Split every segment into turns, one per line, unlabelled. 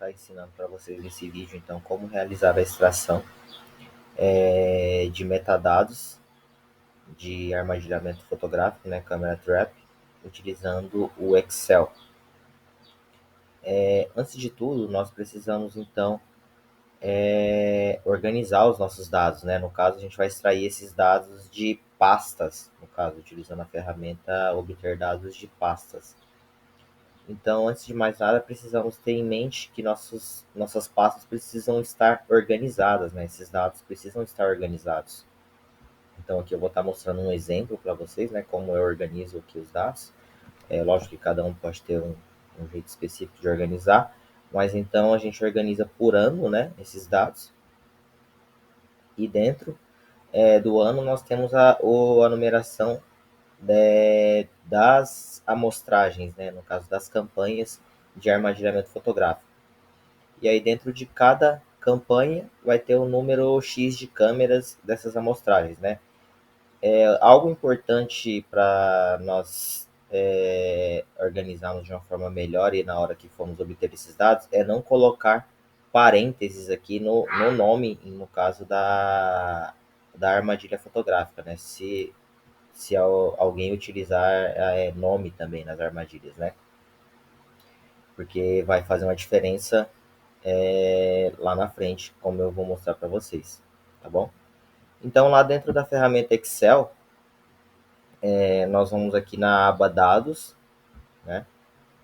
estar ensinando para vocês nesse vídeo, então, como realizar a extração de metadados de armazenamento fotográfico, né, Camera Trap, utilizando o Excel. Antes de tudo, nós precisamos, então, organizar os nossos dados, né? No caso, a gente vai extrair esses dados de pastas, no caso, utilizando a ferramenta obter dados de pastas. Então, antes de mais nada, precisamos ter em mente que nossas pastas precisam estar organizadas, né? Esses dados precisam estar organizados. Então, aqui eu vou estar mostrando um exemplo para vocês, né? Como eu organizo aqui os dados. Lógico que cada um pode ter um jeito específico de organizar, mas então a gente organiza por ano, né? Esses dados. E dentro do ano nós temos a numeração das amostragens, né? No caso das campanhas de armazenamento fotográfico. E aí dentro de cada campanha vai ter o número X de câmeras dessas amostragens, né? Algo importante para nós organizarmos de uma forma melhor e na hora que formos obter esses dados é não colocar parênteses aqui no nome, no caso da armadilha fotográfica, né? Se alguém utilizar nome também nas armadilhas, né? Porque vai fazer uma diferença lá na frente, como eu vou mostrar para vocês, tá bom? Então, lá dentro da ferramenta Excel, nós vamos aqui na aba Dados, né?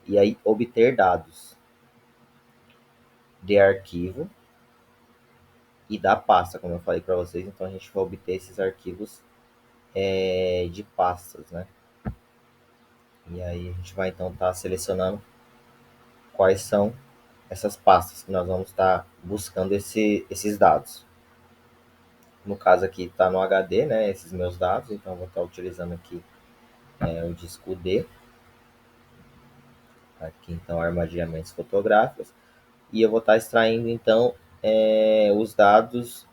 E aí, obter dados de arquivo e da pasta, como eu falei para vocês. Então, a gente vai obter esses arquivos de pastas, né? E aí, a gente vai, então, estar selecionando quais são essas pastas que nós vamos estar buscando esses dados. No caso aqui está no HD, né, esses meus dados, então eu vou estar utilizando aqui o disco D, aqui então armazenamentos fotográficos, e eu vou estar extraindo então os dados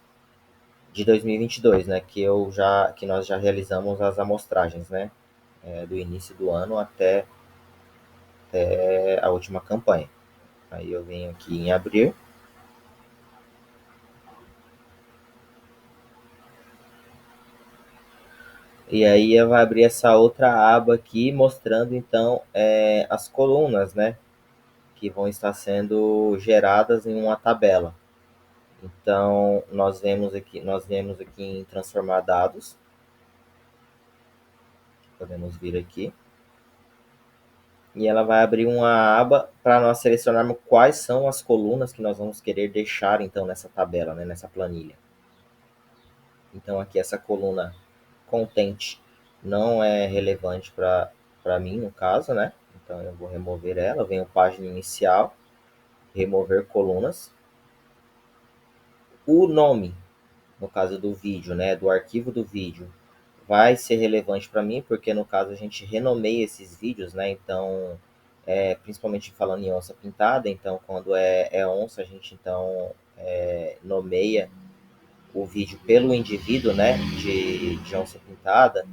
de 2022, né, que nós já realizamos as amostragens, né, do início do ano até a última campanha. Aí eu venho aqui em abrir. E aí vai abrir essa outra aba aqui, mostrando então as colunas, né? Que vão estar sendo geradas em uma tabela. Então, nós vemos aqui em transformar dados. Podemos vir aqui. E ela vai abrir uma aba para nós selecionarmos quais são as colunas que nós vamos querer deixar então nessa tabela, né? Nessa planilha. Então, aqui essa coluna content não é relevante para mim, no caso, né? Então, eu vou remover ela. Venho página inicial, remover colunas. O nome, no caso do vídeo, né? Do arquivo do vídeo, vai ser relevante para mim, porque no caso a gente renomeia esses vídeos, né? Então, principalmente falando em onça pintada, então quando é onça, a gente então nomeia o vídeo pelo indivíduo, né, de onça pintada,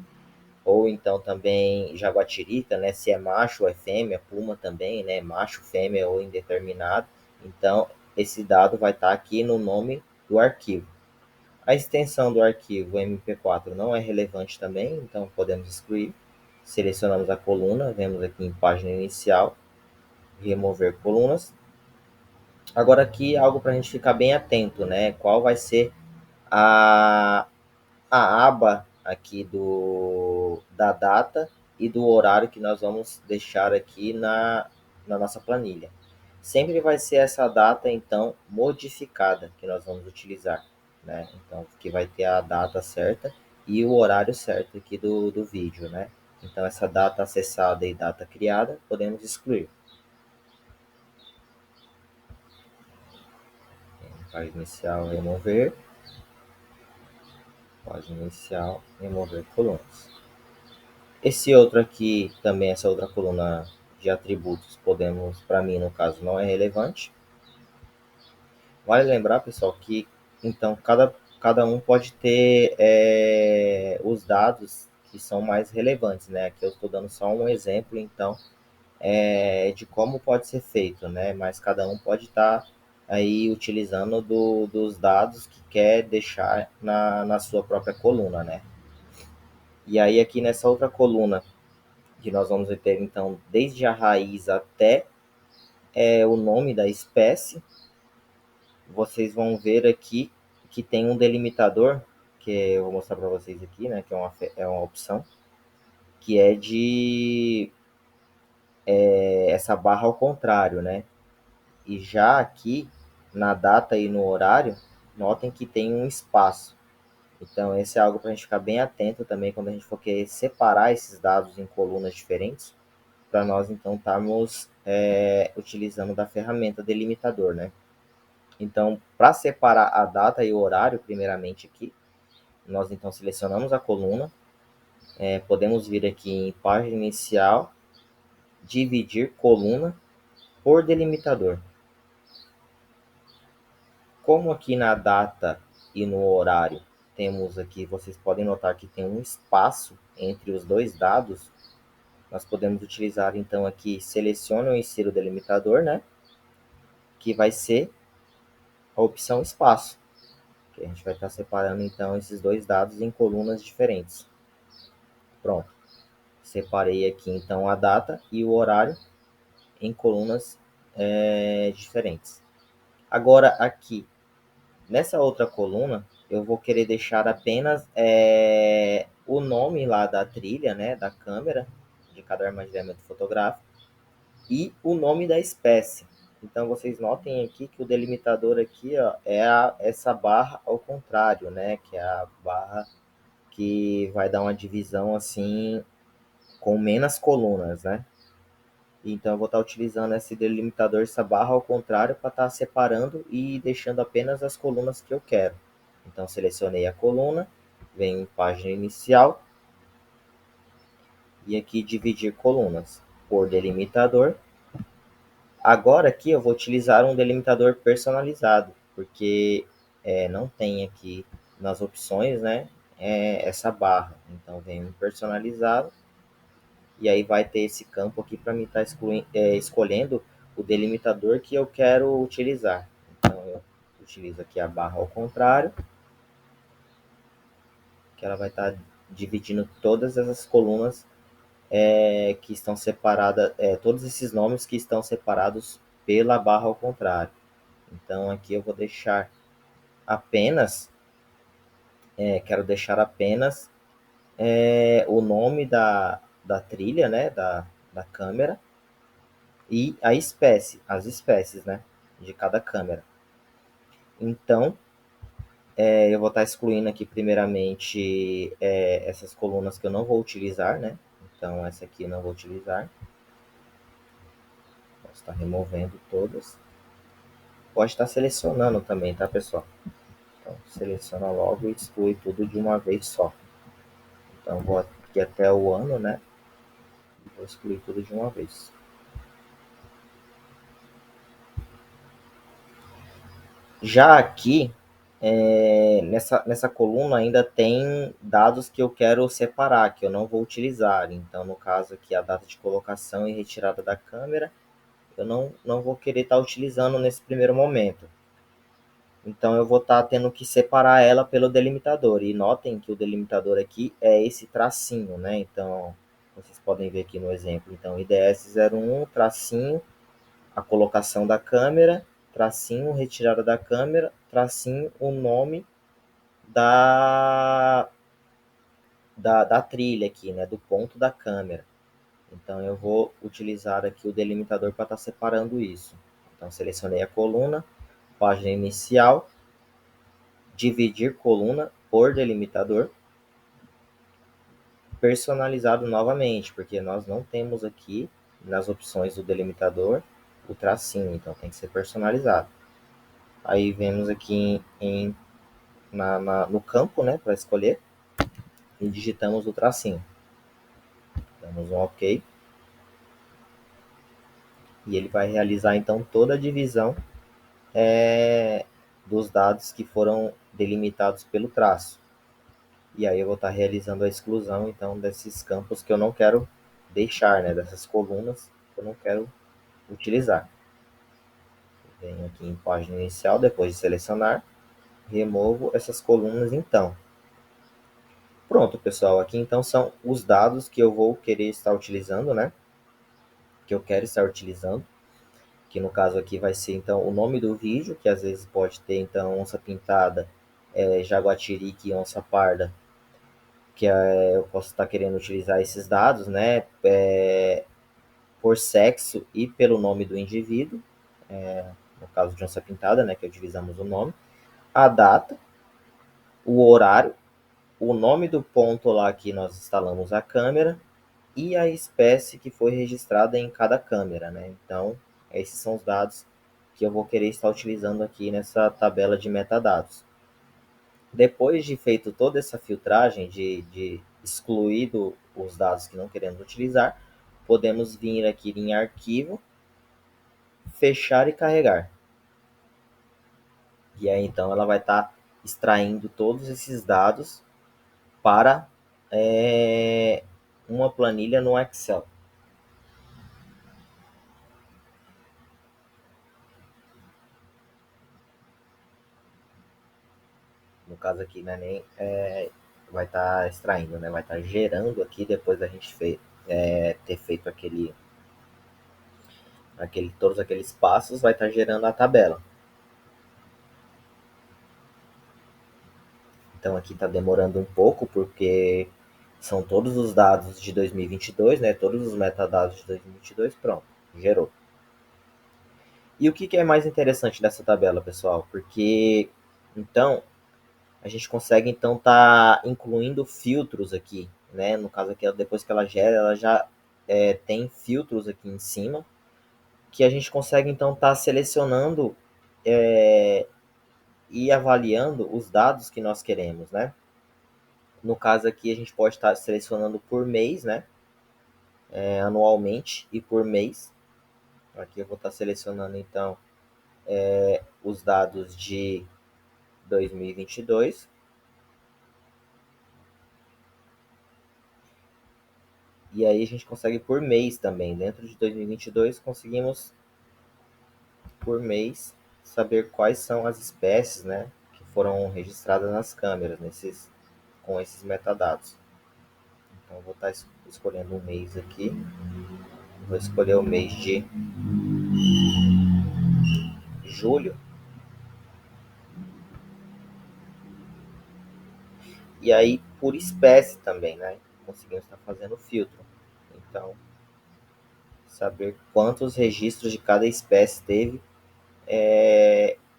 ou então também jaguatirica, né, se é macho ou é fêmea, puma também, né, macho, fêmea ou indeterminado. Então, esse dado vai estar aqui no nome do arquivo. A extensão do arquivo MP4 não é relevante também, então podemos excluir. Selecionamos a coluna, vemos aqui em página inicial, remover colunas. Agora aqui algo para a gente ficar bem atento, né? Qual vai ser a, a aba aqui da data e do horário que nós vamos deixar aqui na nossa planilha. Sempre vai ser essa data, então, modificada que nós vamos utilizar, né? Então, que vai ter a data certa e o horário certo aqui do vídeo, né? Então, essa data acessada e data criada, podemos excluir. Página inicial, remover. Página inicial, remover colunas. Esse outro aqui, também essa outra coluna de atributos, podemos, para mim no caso, não é relevante. Vale lembrar, pessoal, que então cada um pode ter os dados que são mais relevantes, né? Aqui eu estou dando só um exemplo, então, de como pode ser feito, né? Mas cada um pode estar aí utilizando dos dados que quer deixar na sua própria coluna, né? E aí aqui nessa outra coluna, que nós vamos ter então desde a raiz até o nome da espécie, vocês vão ver aqui que tem um delimitador, que eu vou mostrar para vocês aqui, né? Que é uma opção, que é de essa barra ao contrário, né? E já aqui, na data e no horário, notem que tem um espaço. Então, esse é algo para a gente ficar bem atento também quando a gente for querer separar esses dados em colunas diferentes, para nós então estarmos utilizando da ferramenta delimitador, né? Então, para separar a data e o horário, primeiramente aqui, nós então selecionamos a coluna, podemos vir aqui em página inicial, dividir coluna por delimitador. Como aqui na data e no horário temos aqui, vocês podem notar que tem um espaço entre os dois dados, nós podemos utilizar então aqui, seleciona o insiro delimitador, né? Que vai ser a opção espaço, que a gente vai estar separando então esses dois dados em colunas diferentes. Pronto. Separei aqui então a data e o horário em colunas diferentes. Agora aqui, nessa outra coluna, eu vou querer deixar apenas o nome lá da trilha, né, da câmera, de cada armazenamento fotográfico, e o nome da espécie. Então vocês notem aqui que o delimitador aqui, ó, essa barra ao contrário, né, que é a barra que vai dar uma divisão assim com menos colunas, né? Então eu vou estar utilizando esse delimitador, essa barra ao contrário, para estar separando e deixando apenas as colunas que eu quero. Então selecionei a coluna, venho em página inicial e aqui dividir colunas por delimitador. Agora aqui eu vou utilizar um delimitador personalizado, porque não tem aqui nas opções, né, essa barra. Então venho em personalizado e aí vai ter esse campo aqui para mim estar escolhendo o delimitador que eu quero utilizar. Então eu utilizo aqui a barra ao contrário, que ela vai estar dividindo todas essas colunas que estão separadas, todos esses nomes que estão separados pela barra ao contrário. Então aqui eu vou deixar apenas, quero deixar apenas o nome da trilha, né, da câmera, e a espécie, as espécies, né, de cada câmera. Então, eu vou estar excluindo aqui primeiramente essas colunas que eu não vou utilizar, né? Então, essa aqui eu não vou utilizar. Posso estar removendo todas. Pode estar selecionando também, tá, pessoal? Então, seleciona logo e exclui tudo de uma vez só. Então, vou aqui até o ano, né? E vou excluir tudo de uma vez. Já aqui, nessa coluna ainda tem dados que eu quero separar, que eu não vou utilizar. Então, no caso aqui, a data de colocação e retirada da câmera, eu não vou querer estar utilizando nesse primeiro momento. Então, eu vou estar tendo que separar ela pelo delimitador. E notem que o delimitador aqui é esse tracinho, né? Então, vocês podem ver aqui no exemplo. Então, IDS 01, tracinho, a colocação da câmera, tracinho, retirada da câmera, tracinho, o nome da, da trilha aqui, né, do ponto da câmera. Então eu vou utilizar aqui o delimitador para estar separando isso. Então selecionei a coluna, página inicial, dividir coluna por delimitador, personalizado novamente, porque nós não temos aqui nas opções do delimitador o tracinho, então tem que ser personalizado. Aí vemos aqui no campo, né, para escolher, e digitamos o tracinho. Damos um OK. E ele vai realizar então toda a divisão dos dados que foram delimitados pelo traço. E aí eu vou estar realizando a exclusão então desses campos que eu não quero deixar, né, dessas colunas, que eu não quero utilizar. Venho aqui em página inicial, depois de selecionar, removo essas colunas então. Pronto, pessoal, aqui então são os dados que eu vou querer estar utilizando, né? Que eu quero estar utilizando, que no caso aqui vai ser então o nome do vídeo, que às vezes pode ter então onça pintada, jaguatirica e onça parda, que eu posso estar querendo utilizar esses dados, né? Por sexo e pelo nome do indivíduo, no caso de onça pintada, né? Que utilizamos o nome, a data, o horário, o nome do ponto lá que nós instalamos a câmera e a espécie que foi registrada em cada câmera, né? Então, esses são os dados que eu vou querer estar utilizando aqui nessa tabela de metadados. Depois de feito toda essa filtragem, de excluído os dados que não queremos utilizar, podemos vir aqui em arquivo, fechar e carregar. E aí então ela vai estar extraindo todos esses dados para uma planilha no Excel. No caso aqui, né, nem vai estar extraindo, né, vai estar gerando aqui depois da gente ter feito todos aqueles passos, vai estar gerando a tabela. Então aqui está demorando um pouco porque são todos os dados de 2022, né, todos os metadados de 2022, pronto, gerou. E o que é mais interessante dessa tabela, pessoal? Porque então a gente consegue então tá incluindo filtros aqui, né? No caso aqui, depois que ela gera, ela já tem filtros aqui em cima que a gente consegue então estar selecionando e avaliando os dados que nós queremos, né? No caso aqui a gente pode estar selecionando por mês, né? Anualmente e por mês. Aqui eu vou estar selecionando então os dados de 2022. E aí a gente consegue por mês também. Dentro de 2022 conseguimos por mês saber quais são as espécies, né, que foram registradas nas câmeras com esses metadados. Então vou estar escolhendo um mês aqui. Vou escolher o mês de julho. E aí por espécie também, né? Conseguimos estar fazendo filtro. Então, saber quantos registros de cada espécie teve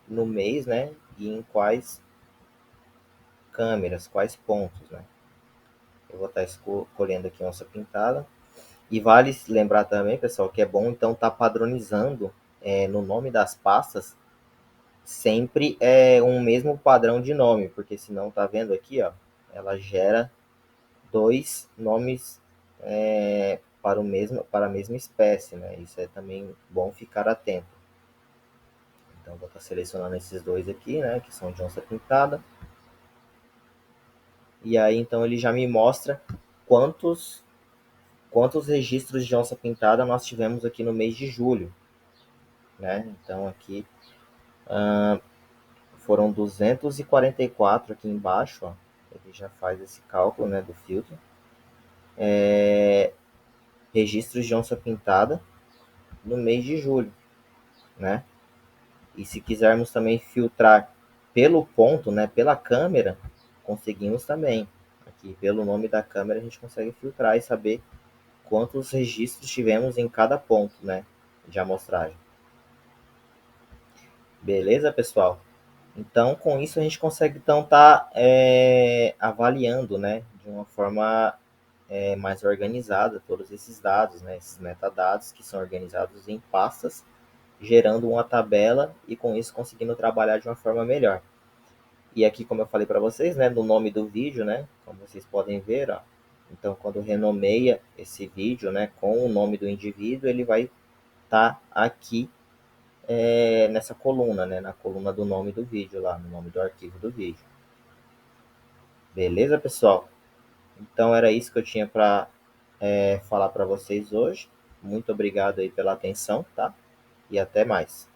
no mês, né? E em quais câmeras, quais pontos, né? Eu vou estar escolhendo aqui onça pintada. E vale lembrar também, pessoal, que é bom então estar padronizando no nome das pastas sempre um mesmo padrão de nome, porque senão tá vendo aqui, ó, ela gera dois nomes para a mesma espécie, né? Isso é também bom ficar atento. Então vou estar selecionando esses dois aqui, né, que são de onça pintada. E aí então ele já me mostra quantos registros de onça pintada nós tivemos aqui no mês de julho, né? Então aqui foram 244 aqui embaixo, ó. Ele já faz esse cálculo, né, do filtro. Registros de onça pintada no mês de julho, né? E se quisermos também filtrar pelo ponto, né, pela câmera, conseguimos também. Aqui pelo nome da câmera a gente consegue filtrar e saber quantos registros tivemos em cada ponto, né, de amostragem. Beleza, pessoal? Então, com isso a gente consegue então estar avaliando, né, de uma forma mais organizada todos esses dados, né, esses metadados que são organizados em pastas, gerando uma tabela e com isso conseguindo trabalhar de uma forma melhor. E aqui, como eu falei para vocês, né, no nome do vídeo, né, como vocês podem ver, ó, então quando renomeia esse vídeo, né, com o nome do indivíduo, ele vai estar aqui nessa coluna, né, na coluna do nome do vídeo lá, no nome do arquivo do vídeo. Beleza, pessoal? Então era isso que eu tinha para falar para vocês hoje. Muito obrigado aí pela atenção, tá? E até mais.